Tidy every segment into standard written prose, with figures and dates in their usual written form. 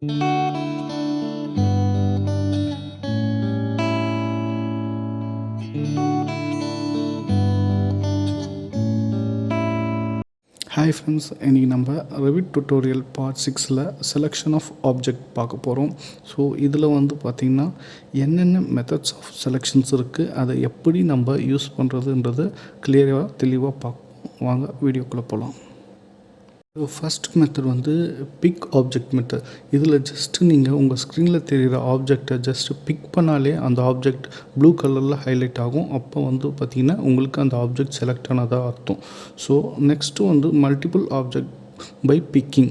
Hi friends, இன்றைக்கி நம்ம Revit tutorial part-6ல் செலெக்ஷன் ஆஃப் ஆப்ஜெக்ட் பார்க்க போகிறோம். ஸோ இதில் வந்து பார்த்திங்கன்னா என்னென்ன மெத்தட்ஸ் ஆஃப் செலெக்ஷன்ஸ் இருக்குது, அதை எப்படி நம்ம யூஸ் பண்ணுறதுன்றது கிளியராக தெளிவாக பார்ப்போம். வாங்க வீடியோக்குள்ளே போகலாம். ஃபஸ்ட் மெத்தட் வந்து பிக் ஆப்ஜெக்ட் மெத்தட். இதில் ஜஸ்ட்டு நீங்கள் உங்கள் ஸ்க்ரீனில் தெரிகிற ஆப்ஜெக்டை ஜஸ்ட்டு பிக் பண்ணாலே அந்த ஆப்ஜெக்ட் ப்ளூ கலரில் ஹைலைட் ஆகும். அப்போ வந்து பார்த்திங்கன்னா உங்களுக்கு அந்த ஆப்ஜெக்ட் செலக்ட் ஆனதாக அர்த்தம். ஸோ நெக்ஸ்ட்டு வந்து multiple object by picking.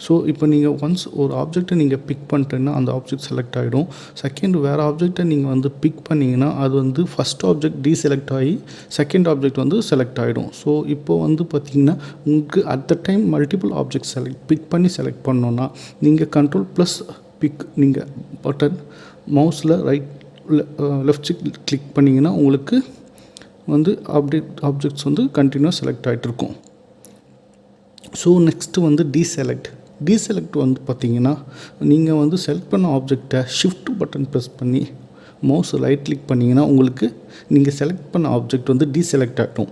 So இப்போ நீங்கள் ஒன்ஸ் ஒரு ஆப்ஜெக்டை நீங்கள் பிக் பண்ணிட்டேன்னா அந்த ஆப்ஜெக்ட் செலக்ட் ஆகிடும். செகண்ட் வேறு ஆப்ஜெக்டை நீங்கள் வந்து பிக் பண்ணிங்கன்னா அது வந்து ஃபஸ்ட் ஆப்ஜெக்ட் டீசெலக்ட் ஆகி செகண்ட் ஆப்ஜெக்ட் வந்து செலக்ட் ஆகிடும். ஸோ இப்போது வந்து பார்த்திங்கன்னா உங்களுக்கு at the time multiple object pick பண்ணி செலக்ட் பண்ணோன்னா நீங்கள் கண்ட்ரோல் ப்ளஸ் பிக் நீங்கள் பட்டன் மவுஸில் லெஃப்ட் கிளிக் பண்ணிங்கன்னா உங்களுக்கு வந்து ஆப்ஜெக்ட்ஸ் வந்து கண்டினியூவாக செலக்ட் ஆகிட்டு இருக்கும். ஸோ நெக்ஸ்ட்டு வந்து டீசெலக்ட் வந்து பார்த்திங்கன்னா நீங்கள் வந்து செலக்ட் பண்ண ஆப்ஜெக்டை ஷிஃப்ட் பட்டன் ப்ரெஸ் பண்ணி மவுஸ் ரைட் கிளிக் பண்ணிங்கன்னா உங்களுக்கு நீங்கள் செலக்ட் பண்ண ஆப்ஜெக்ட் வந்து டீசெலக்ட் ஆகிடும்.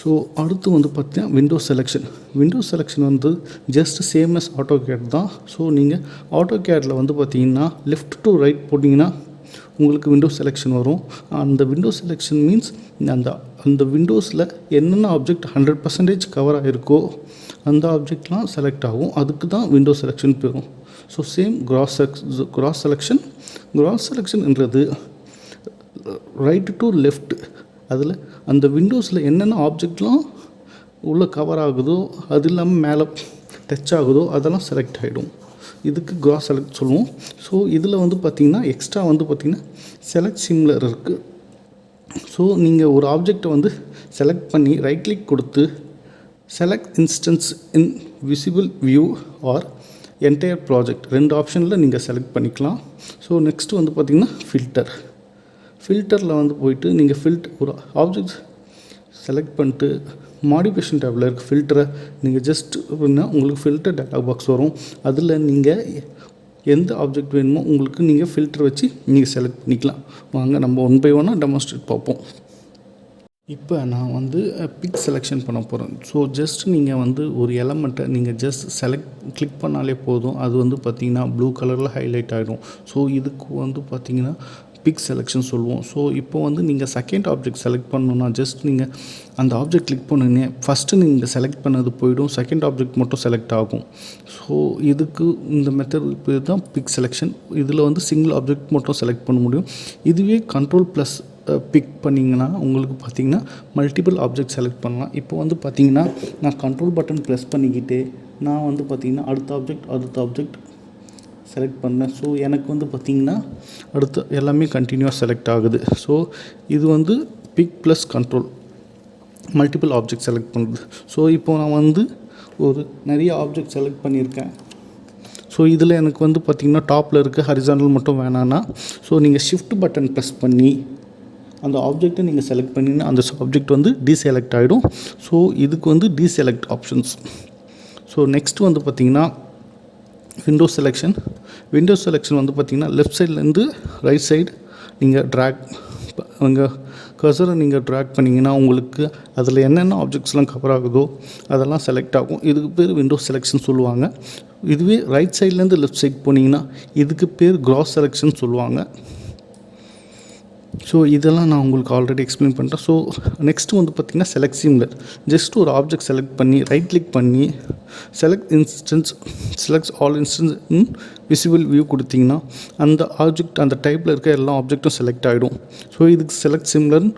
ஸோ அடுத்து வந்து பார்த்திங்கன்னா விண்டோ செலெக்ஷன் வந்து ஜஸ்ட் சேம் அஸ் AutoCAD தான். ஸோ நீங்கள் AutoCADல வந்து பார்த்திங்கன்னா லெஃப்ட் டு ரைட் போட்டிங்கன்னா உங்களுக்கு விண்டோ செலெக்ஷன் வரும். அந்த விண்டோ செலெக்ஷன் மீன்ஸ் அந்த விண்டோஸில் என்னென்ன ஆப்ஜெக்ட் 100% கவர் ஆகிருக்கோ அந்த ஆப்ஜெக்ட்லாம் செலக்ட் ஆகும். அதுக்கு தான் விண்டோ செலெக்ஷன் போயிடும். ஸோ சேம் கிராஸ் செலெக்ஷன்ன்றது ரைட் டு லெஃப்ட், அதில் அந்த விண்டோஸில் என்னென்ன ஆப்ஜெக்ட்லாம் உள்ளே கவர் ஆகுதோ அது இல்லாமல் மேலே டச் ஆகுதோ அதெல்லாம் செலக்ட் ஆகிடும். இதுக்கு கிராஸ் செலக்ட் சொல்லுவோம். ஸோ இதில் வந்து பார்த்திங்கன்னா எக்ஸ்ட்ரா வந்து பார்த்திங்கன்னா செலக்ட் சிமிலர் இருக்குது. ஸோ நீங்கள் ஒரு ஆப்ஜெக்டை வந்து செலக்ட் பண்ணி ரைட் கிளிக் கொடுத்து செலக்ட் இன்ஸ்டன்ஸ் இன் visible view R entire project ரெண்டு ஆப்ஷனில் நீங்கள் செலக்ட் பண்ணிக்கலாம். ஸோ நெக்ஸ்ட்டு வந்து பார்த்திங்கன்னா ஃபில்டரில் வந்து போயிட்டு நீங்கள் ஒரு ஆப்ஜெக்ட் செலக்ட் பண்ணிட்டு மாடிஃபிகேஷன் டேபில் இருக்க ஃபில்டரை நீங்கள் ஜஸ்ட் அப்படின்னா உங்களுக்கு ஃபில்டர் டேட்டா பாக்ஸ் வரும். அதில் நீங்கள் எந்த ஆப்ஜெக்ட் வேணுமோ உங்களுக்கு நீங்கள் ஃபில்டர் வச்சு நீங்கள் செலக்ட் பண்ணிக்கலாம். வாங்க நம்ம ஒன் பை ஒன்னாக டெமான்ஸ்ட்ரேட் பார்ப்போம். இப்போ நான் வந்து பிக் செலெக்ஷன் பண்ண போகிறேன். ஸோ ஜஸ்ட் நீங்கள் வந்து ஒரு எலமெண்ட்டை நீங்கள் ஜஸ்ட் கிளிக் பண்ணாலே போதும். அது வந்து பார்த்திங்கன்னா ப்ளூ கலரில் ஹைலைட் ஆகிடும். ஸோ இதுக்கு வந்து பார்த்திங்கன்னா பிக் செலெக்ஷன் சொல்லுவோம். ஸோ இப்போ வந்து நீங்கள் செகண்ட் ஆப்ஜெக்ட் செலக்ட் பண்ணணுன்னா ஜஸ்ட் நீங்கள் அந்த ஆப்ஜெக்ட் கிளிக் பண்ணுங்க, ஃபஸ்ட்டு நீங்கள் செலக்ட் பண்ணது போய்டும், செகண்ட் ஆப்ஜெக்ட் மட்டும் செலக்ட் ஆகும். ஸோ இதுக்கு இந்த மெத்தட் பேர் தான் பிக் செலெக்ஷன். இதில் வந்து சிங்கிள் ஆப்ஜெக்ட் மட்டும் செலக்ட் பண்ண முடியும். இதுவே கண்ட்ரோல் ப்ளஸ் பிக் பண்ணிங்கன்னா உங்களுக்கு பார்த்திங்கன்னா மல்டிபிள் ஆப்ஜெக்ட் செலக்ட் பண்ணலாம். இப்போ வந்து பார்த்திங்கன்னா நான் கண்ட்ரோல் பட்டன் ப்ரெஸ் பண்ணிக்கிட்டு நான் வந்து பார்த்திங்கன்னா அடுத்த ஆப்ஜெக்ட் செலக்ட் பண்ணேன். ஸோ எனக்கு வந்து பார்த்திங்கன்னா அடுத்து எல்லாமே கண்டினியூவாக செலக்ட் ஆகுது. ஸோ இது வந்து pick plus control multiple object select பண்ணுறது. ஸோ இப்போ நான் வந்து ஒரு நிறைய ஆப்ஜெக்ட் செலக்ட் பண்ணியிருக்கேன். ஸோ இதில் எனக்கு வந்து பார்த்திங்கன்னா டாப்பில் இருக்க ஹரிசாண்டல் மட்டும் வேணான்னா ஸோ நீங்கள் ஷிஃப்ட் பட்டன் ப்ரெஸ் பண்ணி அந்த ஆப்ஜெக்டை நீங்கள் செலக்ட் பண்ணிங்கன்னா அந்த ஆப்ஜெக்ட் வந்து டீசெலக்ட் ஆகிடும். ஸோ இதுக்கு வந்து டீசெலக்ட் ஆப்ஷன்ஸ். ஸோ நெக்ஸ்ட் வந்து பார்த்திங்கன்னா விண்டோ செலெக்ஷன் வந்து பார்த்திங்கன்னா லெஃப்ட் சைட்லேருந்து ரைட் சைடு நீங்கள் உங்கள் கர்சரை நீங்கள் ட்ராக் பண்ணிங்கன்னா உங்களுக்கு அதில் என்னென்ன ஆப்ஜெக்ட்ஸ்லாம் கவர் ஆகுதோ அதெல்லாம் செலக்ட் ஆகும். இதுக்கு பேர் விண்டோ செலெக்ஷன் சொல்லுவாங்க. இதுவே ரைட் சைட்லேருந்து லெஃப்ட் சைட் போனீங்கன்னா இதுக்கு பேர் கிராஸ் செலெக்ஷன் சொல்லுவாங்க. ஸோ இதெல்லாம் நான் உங்களுக்கு ஆல்ரெடி எக்ஸ்பிளைன் பண்ணிட்டேன். ஸோ நெக்ஸ்ட்டு வந்து பார்த்திங்கன்னா செலக்ட் சிமிலர். ஜஸ்ட் ஒரு ஆப்ஜெக்ட் செலக்ட் பண்ணி ரைட் கிளிக் பண்ணி செலக்ட் ஆல் இன்ஸ்டன்ஸ் இன் விசிபிள் வியூ கொடுத்திங்கன்னா அந்த ஆப்ஜெக்ட் அந்த டைப்பில் இருக்க எல்லா ஆப்ஜெக்ட்டும் செலக்ட் ஆகிடும். ஸோ இதுக்கு செலக்ட் சிமிலர்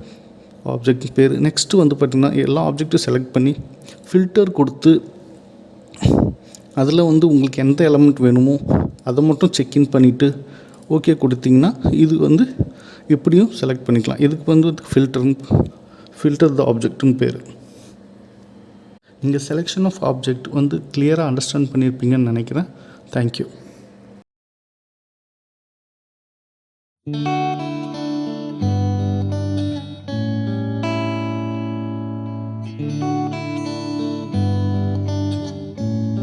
ஆப்ஜெக்ட் பேர். நெக்ஸ்ட்டு வந்து பார்த்திங்கன்னா எல்லா ஆப்ஜெக்ட்டும் செலக்ட் பண்ணி ஃபில்டர் கொடுத்து அதில் வந்து உங்களுக்கு எந்த எலமெண்ட் வேணுமோ அதை மட்டும் செக்இன் பண்ணிவிட்டு ஓகே கொடுத்திங்கன்னா இது வந்து எப்படியும் செலக்ட் பண்ணிக்கலாம். இதுக்கு வந்து ஃபில்டர் த ஆப்ஜெக்ட்னு பேர். நீங்கள் செலெக்ஷன் ஆஃப் ஆப்ஜெக்ட் வந்து கிளியராக அண்டர்ஸ்டாண்ட் பண்ணியிருப்பீங்கன்னு நினைக்கிறேன். தேங்க்யூ.